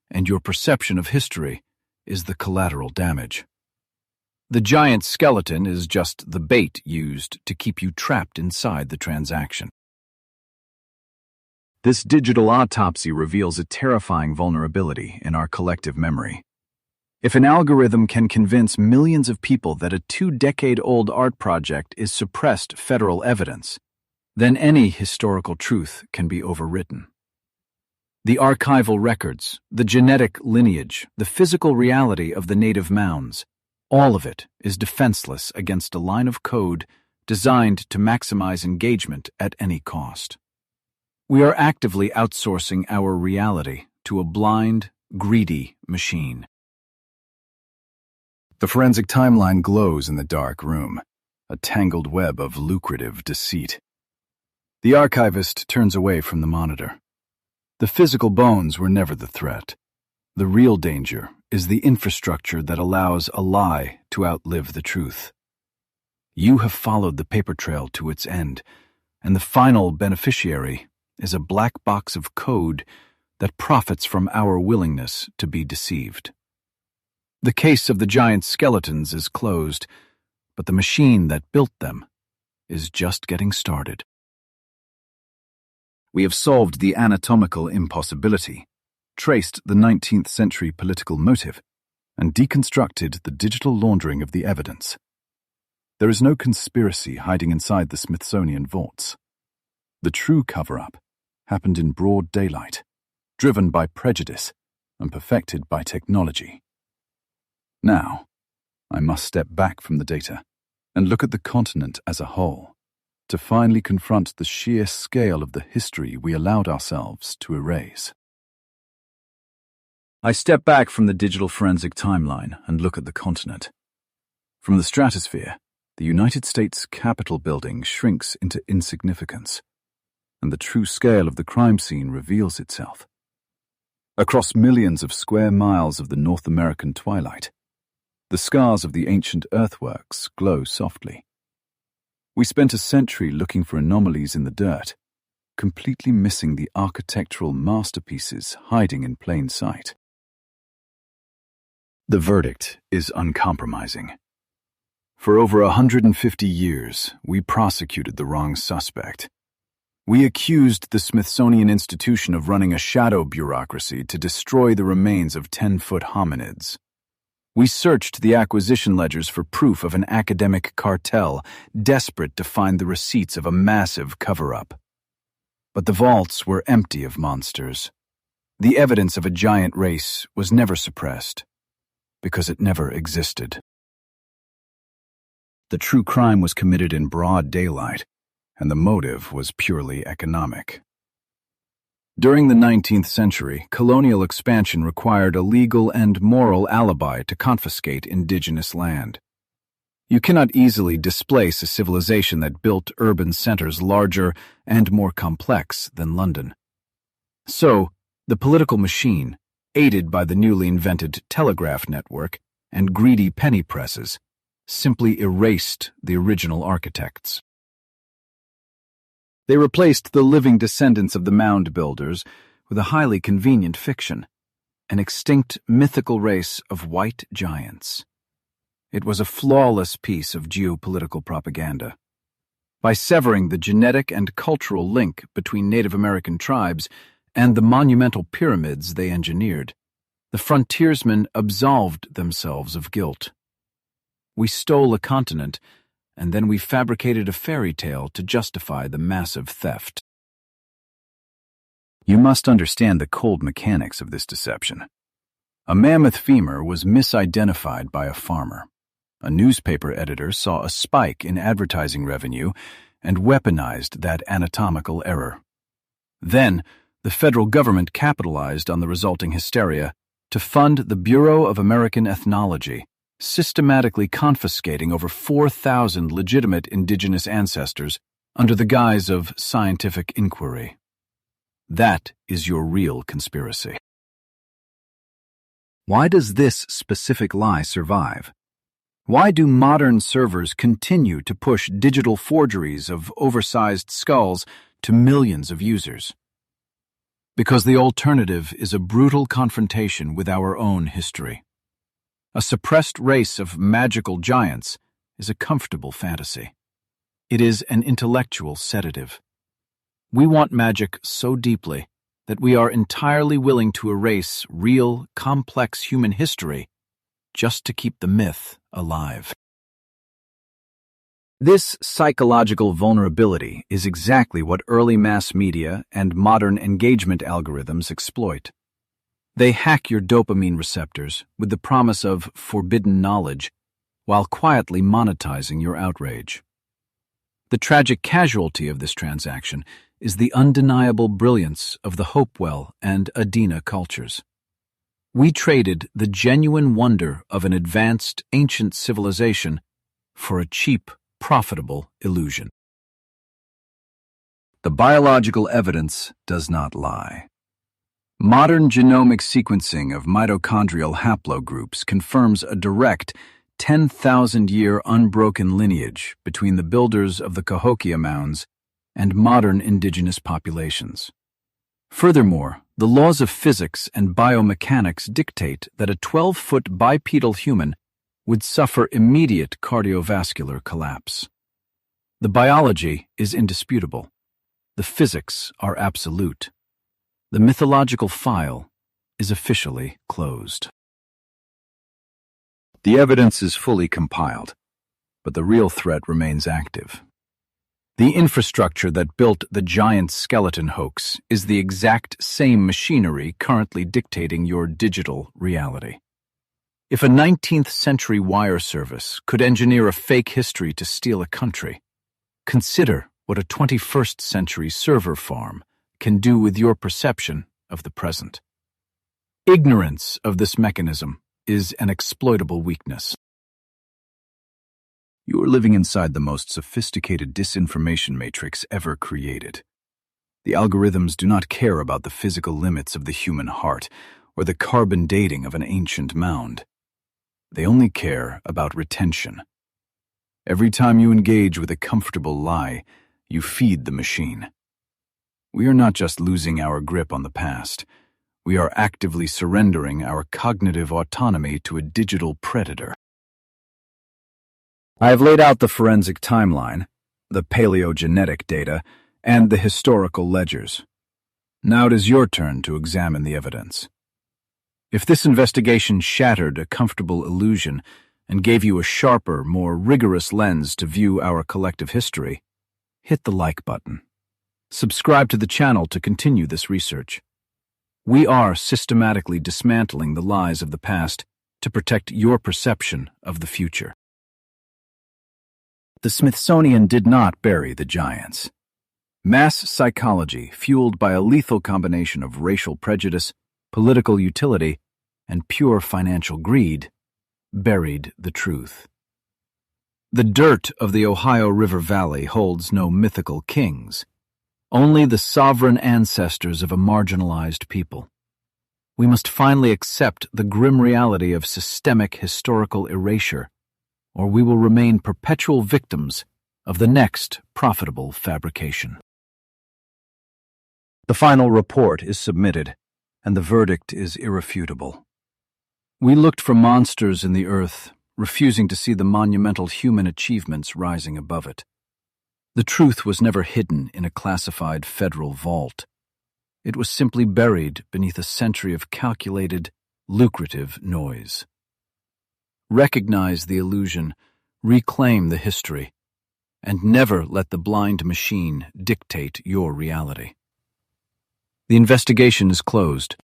[SPEAKER 1] and your perception of history is the collateral damage. The giant skeleton is just the bait used to keep you trapped inside the transaction. This digital autopsy reveals a terrifying vulnerability in our collective memory. If an algorithm can convince millions of people that a 2-decade-old art project is suppressed federal evidence, then any historical truth can be overwritten. The archival records, the genetic lineage, the physical reality of the native mounds, all of it is defenseless against a line of code designed to maximize engagement at any cost. We are actively outsourcing our reality to a blind, greedy machine. The forensic timeline glows in the dark room, a tangled web of lucrative deceit. The archivist turns away from the monitor. The physical bones were never the threat. The real danger is the infrastructure that allows a lie to outlive the truth. You have followed the paper trail to its end, and the final beneficiary is a black box of code that profits from our willingness to be deceived. The case of the giant skeletons is closed, but the machine that built them is just getting started. We have solved the anatomical impossibility, traced the 19th century political motive, and deconstructed the digital laundering of the evidence. There is no conspiracy hiding inside the Smithsonian vaults. The true cover-up happened in broad daylight, driven by prejudice and perfected by technology. Now, I must step back from the data and look at the continent as a whole, to finally confront the sheer scale of the history we allowed ourselves to erase. I step back from the digital forensic timeline and look at the continent. From the stratosphere, the United States Capitol building shrinks into insignificance, and the true scale of the crime scene reveals itself. Across millions of square miles of the North American twilight, the scars of the ancient earthworks glow softly. We spent a century looking for anomalies in the dirt, completely missing the architectural masterpieces hiding in plain sight. The verdict is uncompromising. For over 150 years, we prosecuted the wrong suspect. We accused the Smithsonian Institution of running a shadow bureaucracy to destroy the remains of 10-foot hominids. We searched the acquisition ledgers for proof of an academic cartel, desperate to find the receipts of a massive cover-up. But the vaults were empty of monsters. The evidence of a giant race was never suppressed, because it never existed. The true crime was committed in broad daylight,
[SPEAKER 2] and the motive was purely economic. During the 19th century, colonial expansion required a legal and moral alibi to confiscate indigenous land. You cannot easily displace a civilization that built urban centers larger and more complex than London. So, the political machine, aided by the newly invented telegraph network and greedy penny presses, simply erased the original architects. They replaced the living descendants of the mound builders with a highly convenient fiction, an extinct mythical race of white giants. It was a flawless piece of geopolitical propaganda. By severing the genetic and cultural link between Native American tribes and the monumental pyramids they engineered, the frontiersmen absolved themselves of guilt. We stole a continent, and then we fabricated a fairy tale to justify the massive theft. You must understand the cold mechanics of this deception. A mammoth femur was misidentified by a farmer. A newspaper editor saw a spike in advertising revenue and weaponized that anatomical error. Then, the federal government capitalized on the resulting hysteria to fund the Bureau of American Ethnology, systematically confiscating over 4,000 legitimate indigenous ancestors under the guise of scientific inquiry. That is your real conspiracy. Why does this specific lie survive? Why do modern servers continue to push digital forgeries of oversized skulls to millions of users? Because the alternative is a brutal confrontation with our own history. A suppressed race of magical giants is a comfortable fantasy. It is an intellectual sedative. We want magic so deeply that we are entirely willing to erase real, complex human history just to keep the myth alive. This psychological vulnerability is exactly what early mass media and modern engagement algorithms exploit. They hack your dopamine receptors with the promise of forbidden knowledge, while quietly monetizing your outrage. The tragic casualty of this transaction is the undeniable brilliance of the Hopewell and Adena cultures. We traded the genuine wonder of an advanced, ancient civilization for a cheap, profitable illusion. The biological evidence does not lie. Modern genomic sequencing of mitochondrial haplogroups confirms a direct 10,000-year unbroken lineage between the builders of the Cahokia mounds and modern indigenous populations. Furthermore, the laws of physics and biomechanics dictate that a 12-foot bipedal human would suffer immediate cardiovascular collapse. The biology is indisputable. The physics are absolute. The mythological file is officially closed. The evidence is fully compiled, but the real threat remains active. The infrastructure that built the giant skeleton hoax is the exact same machinery currently dictating your digital reality. If a 19th century wire service could engineer a fake history to steal a country, consider what a 21st century server farm can do with your perception of the present. Ignorance of this mechanism is an exploitable weakness. You are living inside the most sophisticated disinformation matrix ever created. The algorithms do not care about the physical limits of the human heart or the carbon dating of an ancient mound. They only care about retention. Every time you engage with a comfortable lie, you feed the machine. We are not just losing our grip on the past. We are actively surrendering our cognitive autonomy to a digital predator. I have laid out the forensic timeline, the paleogenetic data, and the historical ledgers. Now it is your turn to examine the evidence. If this investigation shattered a comfortable illusion and gave you a sharper, more rigorous lens to view our collective history, hit the like button. Subscribe to the channel to continue this research. We are systematically dismantling the lies of the past to protect your perception of the future. The Smithsonian did not bury the giants. Mass psychology, fueled by a lethal combination of racial prejudice, political utility, and pure financial greed, buried the truth. The dirt of the Ohio River Valley holds no mythical kings, only the sovereign ancestors of a marginalized people. We must finally accept the grim reality of systemic historical erasure, or we will remain perpetual victims of the next profitable fabrication. The final report is submitted, and the verdict is irrefutable. We looked for monsters in the earth, refusing to see the monumental human achievements rising above it. The truth was never hidden in a classified federal vault. It was simply buried beneath a century of calculated, lucrative noise. Recognize the illusion, reclaim the history, and never let the blind machine dictate your reality. The investigation is closed,